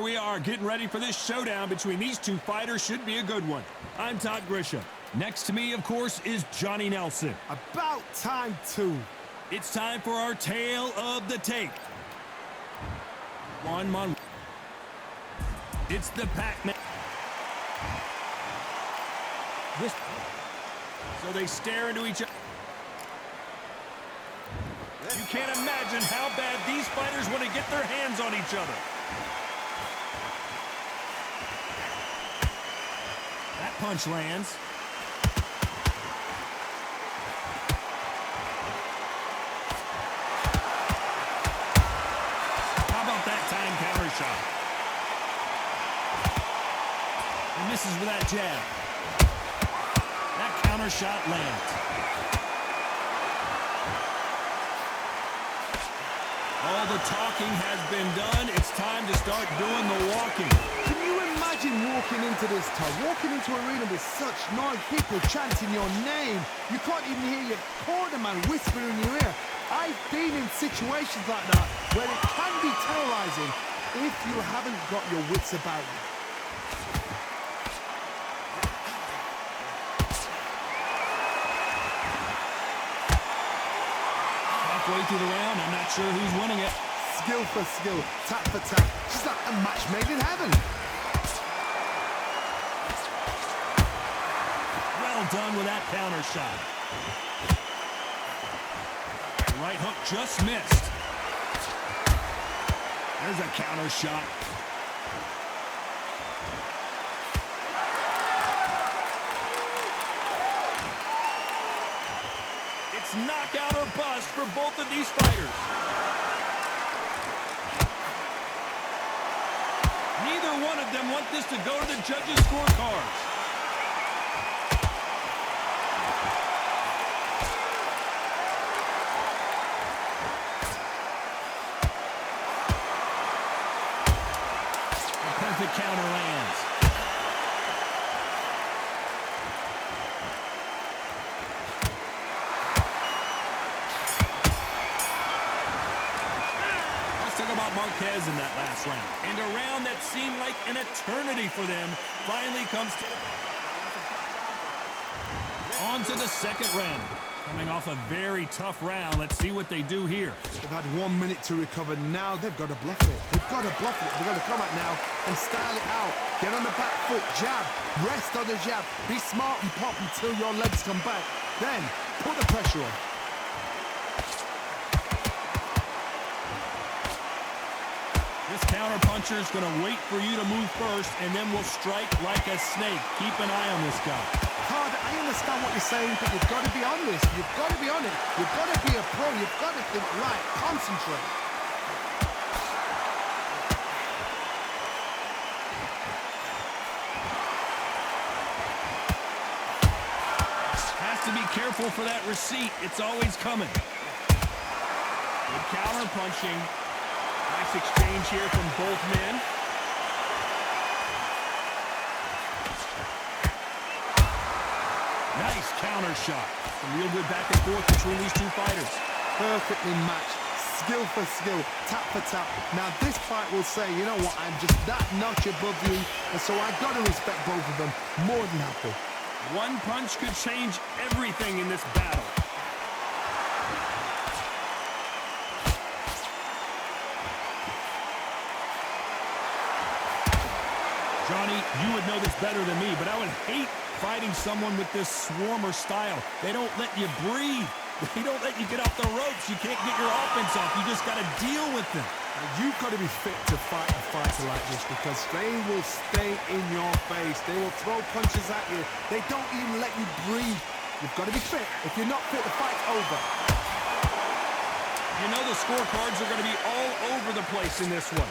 we are, getting ready for this showdown between these two fighters. Should be a good one. I'm Todd Grisham. Next to me, of course, is Johnny Nelson. About time, too. It's time for our tale of the tape. One. It's the Pac-Man. So they stare into each other. You can't imagine how bad these fighters want to get their hands on each other. That punch lands. How about that time counter shot? He misses with that jab. That counter shot lands. All the talking has been done. It's time to start doing the walking. Can you imagine walking into this town? Walking into an arena with such noise, people chanting your name. You can't even hear your corner man whispering in your ear. I've been in situations like that where it can be terrorizing if you haven't got your wits about you. Halfway through the round, I'm not sure who's winning it. Skill for skill, tap for tap. Just like a match made in heaven. Well done with that counter shot. Right hook just missed. There's a counter shot. It's knockout or bust for both of these fighters. Neither one of them want this to go to the judges' scorecards. A perfect counter lands. About Marquez in that last round. And a round that seemed like an eternity for them finally comes to... On to the second round. Coming off a very tough round. Let's see what they do here. They've had 1 minute to recover. Now they've got to bluff it. They've got to bluff it. They've got to come out now and style it out. Get on the back foot, jab, rest on the jab. Be smart and pop until your legs come back. Then put the pressure on. This counter-puncher is going to wait for you to move first, and then will strike like a snake. Keep an eye on this guy. Todd, I understand what you're saying, but you've got to be on this. You've got to be on it. You've got to be a pro. You've got to think right. Concentrate. Has to be careful for that receipt. It's always coming. Good counter-punching. Nice exchange here from both men. Nice counter shot. Some real good back and forth between these two fighters. Perfectly matched. Skill for skill. Tap for tap. Now this fight will say, you know what, I'm just that notch above you, and so I've got to respect both of them. More than happy. One punch could change everything in this battle. Johnny, you would know this better than me, but I would hate fighting someone with this swarmer style. They don't let you breathe. They don't let you get off the ropes. You can't get your offense off. You just got to deal with them. You've got to be fit to fight a fighter like this because they will stay in your face. They will throw punches at you. They don't even let you breathe. You've got to be fit. If you're not fit, the fight's over. You know the scorecards are going to be all over the place in this one.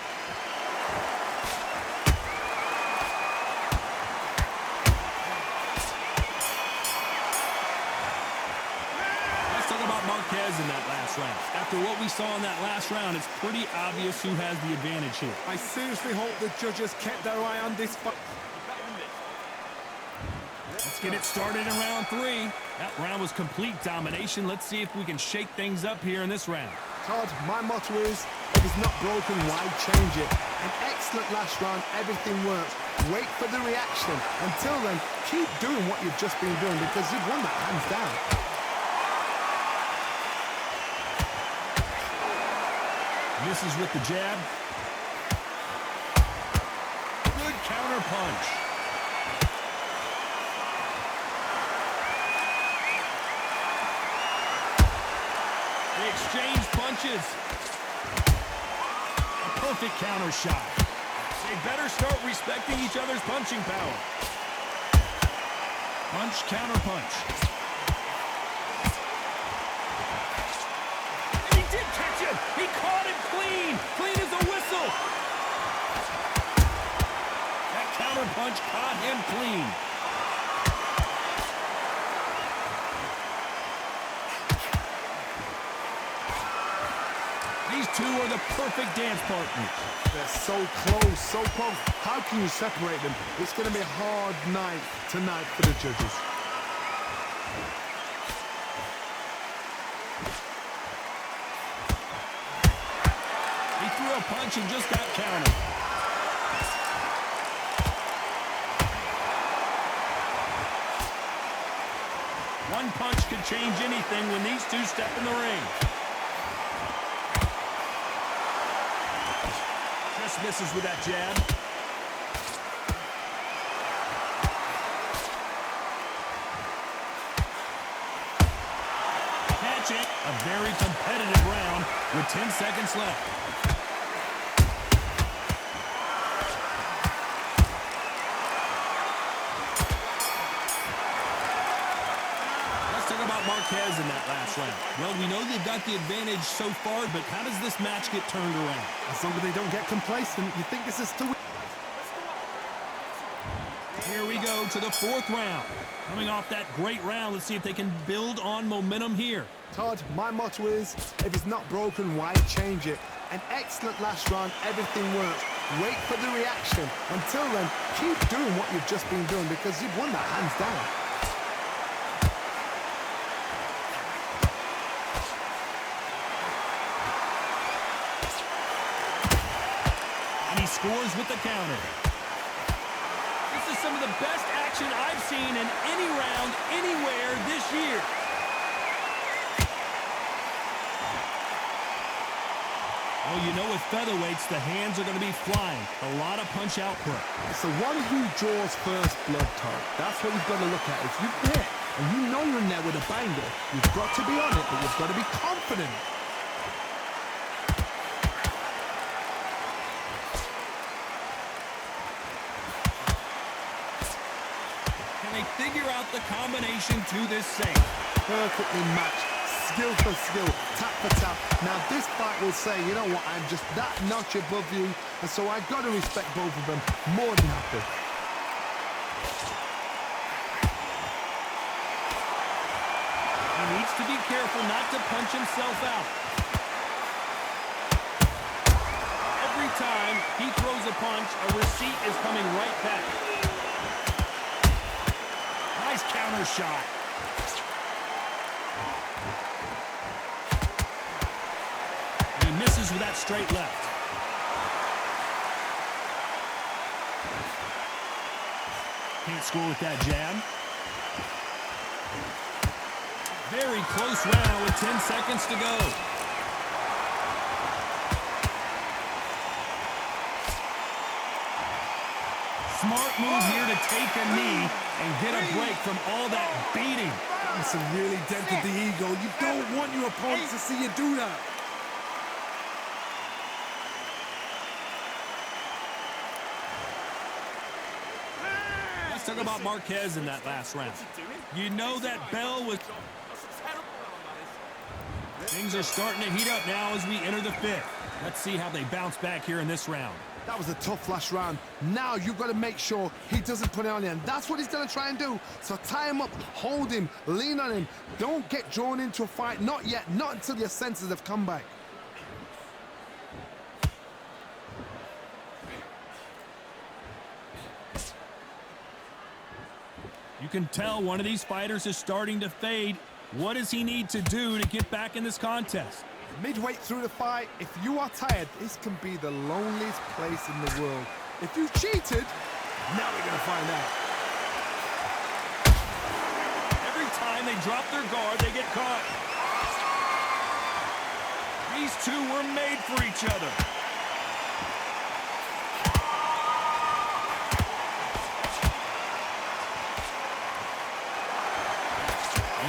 Marquez in that last round. After what we saw in that last round, it's pretty obvious who has the advantage here. I seriously hope the judges kept their eye on this fight. Let's get it started in round 3. That round was complete domination. Let's see if we can shake things up here in this round. Todd, my motto is, if it's not broken, why change it? An excellent last round. Everything works. Wait for the reaction. Until then, keep doing what you've just been doing because you've won that hands down. Misses with the jab. Good counter punch. They exchange punches. A perfect counter shot. They better start respecting each other's punching power. Punch, counter punch. And he did catch him. He caught him clean. Clean as a whistle. That counter punch caught him clean. These two are the perfect dance partners. They're so close, so close. How can you separate them? It's going to be a hard night tonight for the judges. He threw a punch and just got countered. One punch could change anything when these two step in the ring. Just misses with that jab. Catch it. A very competitive round with 10 seconds left. Let's talk about Marquez in that last round. Well, we know they've got the advantage so far, but how does this match get turned around? As long as they don't get complacent, you think this is to win. Here we go to the fourth round. Coming off that great round, let's see if they can build on momentum here. Todd, my motto is, if it's not broken, why change it? An excellent last round, everything works. Wait for the reaction. Until then, keep doing what you've just been doing because you've won that hands down. And he scores with the counter. This is some of the best action I've seen in any round, anywhere this year. Well, you know with featherweights, the hands are going to be flying. A lot of punch output. It's the one who draws first blood, Todd. That's what you've got to look at. If you're there and you know you're in there with a banger, you've got to be on it, but you've got to be confident. Can they figure out the combination to this safe? Perfectly matched. Skill for skill, tap for tap. Now this fight will say, you know what, I'm just that notch above you, and so I've got to respect both of them more than happy. He needs to be careful not to punch himself out. Every time he throws a punch, a receipt is coming right back. Nice counter shot. He misses with that straight left. Can't score with that jab. Very close round with 10 seconds to go. Smart move here to take a knee and get a break from all that beating. This really dented the ego. You don't want your opponent to see you do that. Let's talk about Marquez in that last round. You know that bell was... Things are starting to heat up now as we enter the fifth. Let's see how they bounce back here in this round. That was a tough last round. Now you've got to make sure he doesn't put it on you, and that's what he's going to try and do. So tie him up, hold him, lean on him. Don't get drawn into a fight. Not yet. Not until your senses have come back. You can tell one of these fighters is starting to fade. What does he need to do to get back in this contest? Midway through the fight, if you are tired, this can be the loneliest place in the world. If you cheated, now we're going to find out. Every time they drop their guard, they get caught. These two were made for each other.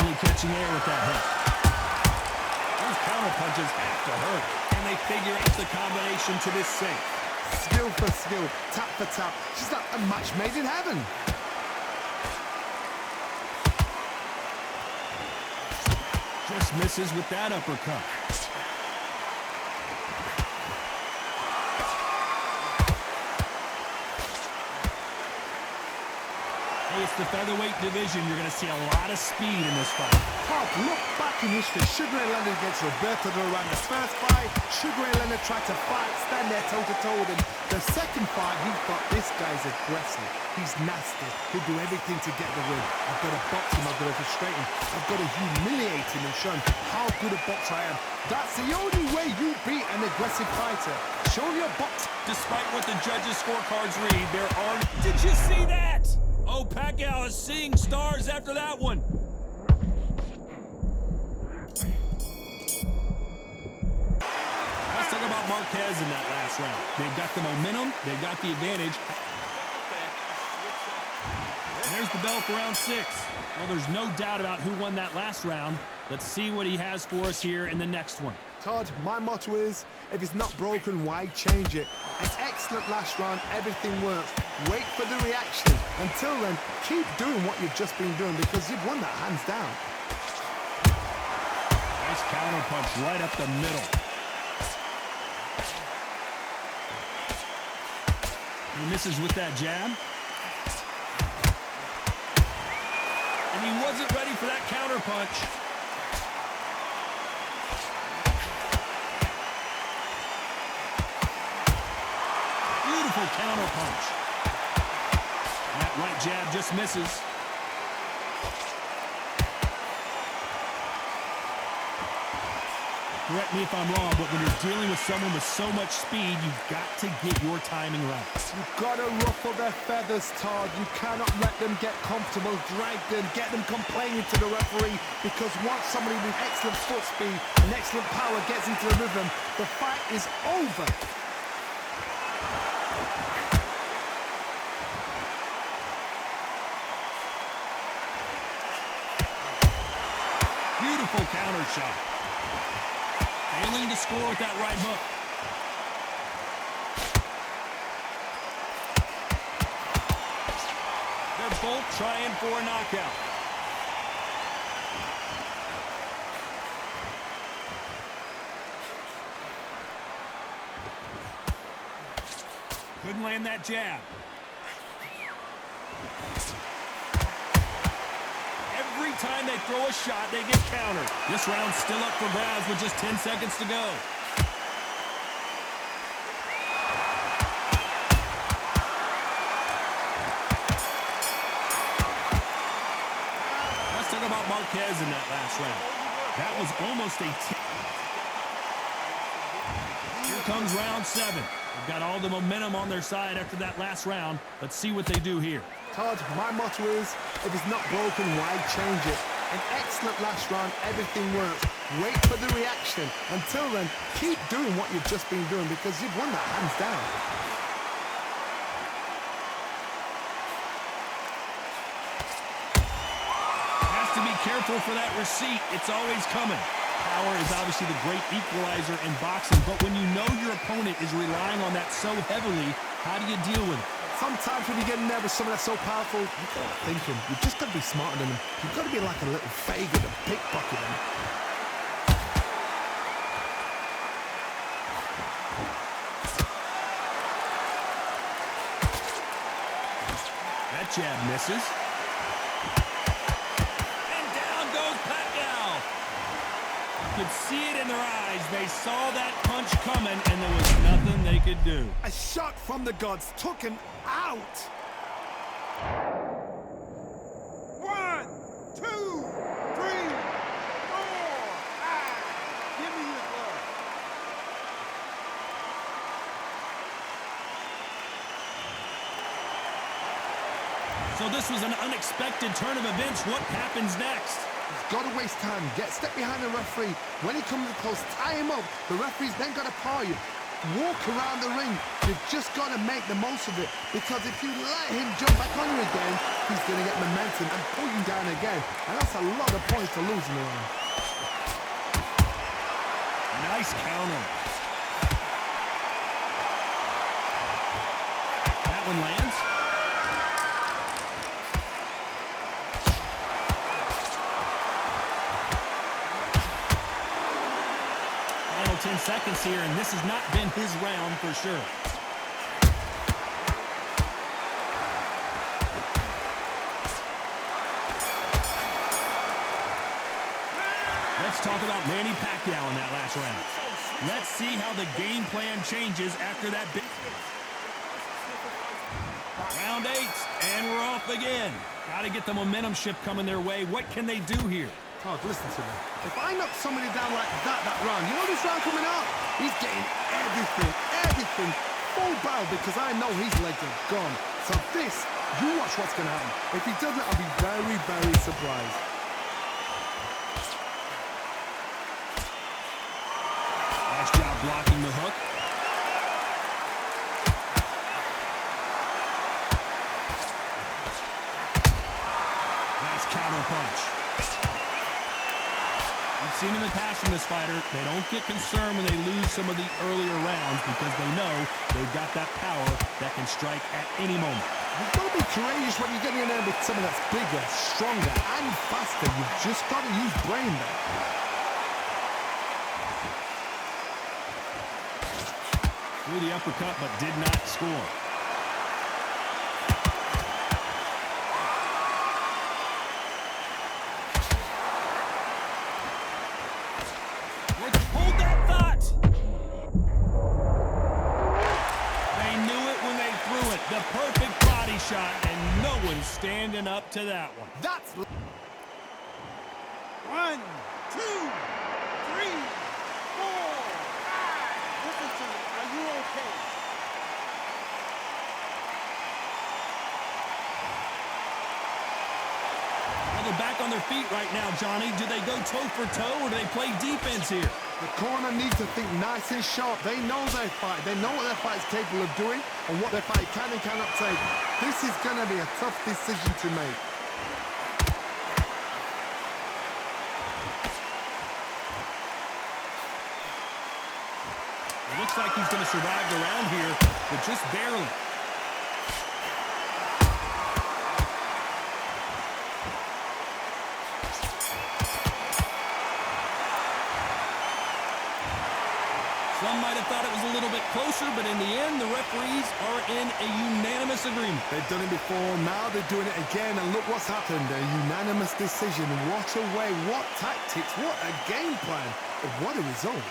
Only catching air with that hit. Those counter punches have to hurt, and they figure out the combination to this sink. Skill for skill, tap for tap. She's like a match made in heaven. Just misses with that uppercut. Hey, it's the featherweight division. You're going to see a lot of speed in this fight. Todd, look back in history. Sugar Ray Leonard against Roberto Duran. The first fight, Sugar Ray Leonard tried to fight, stand there toe-to-toe with him. The second fight, he thought this guy's aggressive. He's nasty. He'll do everything to get the win. I've got to box him. I've got to frustrate him. I've got to humiliate him and show him how good a boxer I am. That's the only way you beat an aggressive fighter. Show him your box. Despite what the judges' scorecards read, there are... Did you see that? Oh, Pacquiao is seeing stars after that one. Let's talk about Marquez in that last round. They've got the momentum. They've got the advantage. And there's the bell for round 6. Well, there's no doubt about who won that last round. Let's see what he has for us here in the next one. Todd, my motto is, if it's not broken, why change it? An excellent last round, everything works. Wait for the reaction. Until then, keep doing what you've just been doing because you've won that hands down. Nice counter punch right up the middle. He misses with that jab. And he wasn't ready for that counter punch. Beautiful counter punch. And that right jab just misses. Correct me if I'm wrong, but when you're dealing with someone with so much speed, you've got to get your timing right. You've got to ruffle their feathers, Todd. You cannot let them get comfortable, drag them, get them complaining to the referee, because once somebody with excellent foot speed and excellent power gets into the rhythm, the fight is over. Beautiful counter shot. Failing to score with that right hook. They're both trying for a knockout. Couldn't land that jab. Every time they throw a shot, they get countered. This round's still up for grabs with just 10 seconds to go. Let's talk about Marquez in that last round. That was almost a... Here comes round 7. They've got all the momentum on their side after that last round. Let's see what they do here. Todd, my motto is, if it's not broken, why change it? An excellent last round, everything works. Wait for the reaction. Until then, keep doing what you've just been doing because you've won that hands down. Has to be careful for that receipt. It's always coming. Power is obviously the great equalizer in boxing, but when you know your opponent is relying on that so heavily, how do you deal with it? Sometimes when you get nervous, someone that's so powerful, you've got to think him. You've just got to be smarter than him. You've got to be like a little faggot to pickpocket him. That jab misses. And down goes Pacquiao. You could see it in their eyes. They saw that punch coming, and there was nothing they could do. A shot from the gods took him out. 1, 2, 3, 4, 5. Give me your glove. So this was an unexpected turn of events. What happens next? He's got to waste time. Step behind the referee. When he comes close, tie him up. The referee's then got to paw you. Walk around the ring. You've just got to make the most of it. Because if you let him jump back on you again, he's going to get momentum and pull you down again. And that's a lot of points to lose in the round. Nice counter. That one lands. Final 10 seconds here, and this has not been his round for sure. Let's talk about Manny Pacquiao in that last round. Let's see how the game plan changes after that big... Round 8, and we're off again. Got to get the momentum shift coming their way. What can they do here? Todd, listen to me. If I knock somebody down like that round, you know this round coming up? He's getting everything full barrel because I know his legs are gone. So this, you watch what's going to happen. If he doesn't, I'll be very, very surprised. Nice job blocking the hook. Nice counter punch. We've seen in the past from this fighter, they don't get concerned when they lose some of the earlier rounds because they know they've got that power that can strike at any moment. You've got to be courageous when you're getting in there with someone that's bigger, stronger, and faster. You've just got to use brain there. Threw the uppercut, but did not score. Let's hold that thought. They knew it when they threw it. The perfect body shot, and no one's standing up to that one. That's... 1, 2, 3, 4, 5. Listen to me. Are you okay? Well, they're back on their feet right now, Johnny. Do they go toe-for-toe, or do they play defense here? The corner needs to think nice and sharp. They know their fight. They know what their fight is capable of doing and what their fight can and cannot take. This is going to be a tough decision to make. It looks like he's going to survive the round here, but just barely. Some might have thought it was a little bit closer, but in the end, the referees are in a unanimous agreement. They've done it before, now they're doing it again, and look what's happened. A unanimous decision. What a way, what tactics, what a game plan. What a result.